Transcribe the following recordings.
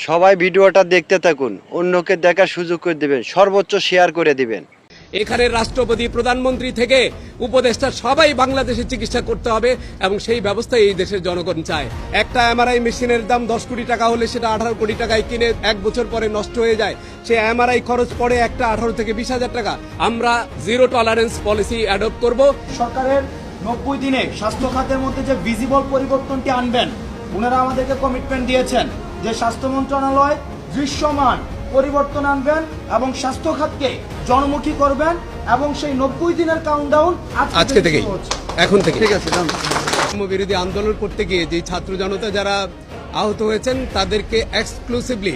সবাই ভিডিওটা দেখতে থাকুন, অন্যকে দেখার সুযোগ করে দিবেন, সর্বোচ্চ শেয়ার করে দিবেন। এখানে রাষ্ট্রপতি, প্রধানমন্ত্রী থেকে উপদেষ্টা সবাই বাংলাদেশে চিকিৎসা করতে হবে এবং সেই ব্যবস্থা এই দেশের জনগণ চায়। একটা এমআরআই মেশিনের দাম 10 কোটি টাকা হলে সেটা 18 কোটি টাকায় কিনে 1 বছর পরে নষ্ট হয়ে যায়। সে এমআরআই খরচ পড়ে একটা 18 থেকে 20,000 টাকা। আমরা জিরো টলারেন্স পলিসি অ্যাডপ্ট করব। সরকারের 90 দিনে স্বাস্থ্য খাতের মধ্যে যে ভিজিবল পরিবর্তনটি আনবেন, ওনারা আমাদেরকে কমিটমেন্ট দিয়েছেন যে স্বাস্থ্য মন্ত্রণালয় দৃশ্যমান পরিবর্তন আনবেন এবং স্বাস্থ্য খাতকে জনমুখী করবেন এবং সেই 90 দিনের কাউন্টডাউন আজকে থেকেই, এখন থেকে। ঠিক আছে, বিরোধী আন্দোলন করতে গিয়ে যে ছাত্র জনতা যারা আহত হয়েছেন তাদেরকে এক্সক্লুসিভলি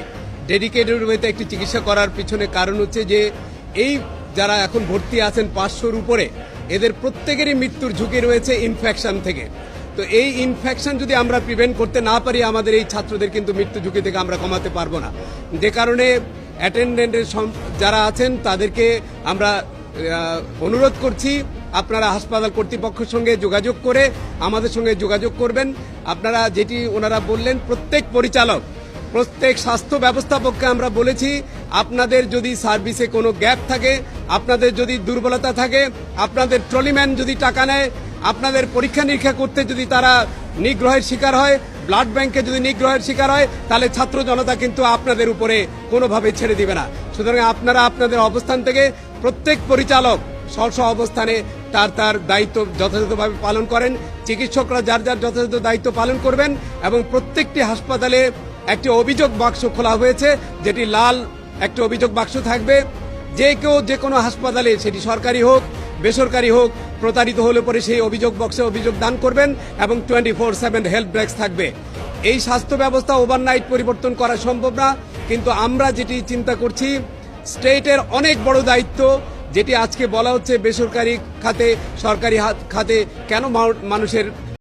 ডেডিকেটেড ওয়েতে একটি চিকিৎসা করার পিছনে কারণ হচ্ছে যে এই যারা এখন ভর্তি আছেন 500-র উপরে, এদের প্রত্যেকেরই মৃত্যুর ঝুঁকি রয়েছে ইনফেকশন থেকে। তো এই ইনফেকশন যদি আমরা প্রিভেন্ট করতে না পারি, আমাদের এই ছাত্রদের কিন্তু মৃত্যু ঝুঁকি থেকে আমরা কমাতে পারবো না। যে কারণে অ্যাটেন্ডেন্টের যারা আছেন তাদেরকে আমরা অনুরোধ করছি, আপনারা হাসপাতাল কর্তৃপক্ষের সঙ্গে যোগাযোগ করে আমাদের সঙ্গে যোগাযোগ করবেন। আপনারা যেটি ওনারা বললেন, প্রত্যেক পরিচালক, প্রত্যেক স্বাস্থ্য ব্যবস্থাপককে আমরা বলেছি, আপনাদের যদি সার্ভিসে কোনো গ্যাপ থাকে, আপনাদের যদি দুর্বলতা থাকে, আপনাদের ট্রলিম্যান যদি টাকা নেয়, আপনাদের পরীক্ষা নিরীক্ষা করতে যদি তারা নিগ্রহের শিকার হয়, ব্লাড ব্যাংকে যদি নিগ্রহের শিকার হয়, তাহলে ছাত্র জনতা কিন্তু আপনাদের উপরে কোনোভাবে ছেড়ে দিবে না। সুতরাং আপনারা আপনাদের অবস্থান থেকে প্রত্যেক পরিচালক স্ব অবস্থানে তার দায়িত্ব যথাযথভাবে পালন করেন। চিকিৎসকরা যার যার যথাযথ দায়িত্ব পালন করবেন এবং প্রত্যেকটি হাসপাতালে একটি অভিযোগ বাক্স খোলা হয়েছে, যেটি লাল একটি অভিযোগ বাক্স থাকবে। যে কেউ যে কোনো হাসপাতালে, সেটি সরকারি হোক বেসরকারি হোক, প্রতারিত হলে পরে সেই অভিযোগ বক্সে অভিযোগ দান করবেন এবং 24/7 হেল্প ডেস্ক থাকবে। এই স্বাস্থ্য ব্যবস্থা ওভারনাইট পরিবর্তন করা সম্ভব না, কিন্তু আমরা যেটি চিন্তা করছি, স্টেটের অনেক বড় দায়িত্ব, যেটি আজকে বলা হচ্ছে বেসরকারি খাতে সরকারি খাতে কেন মানুষের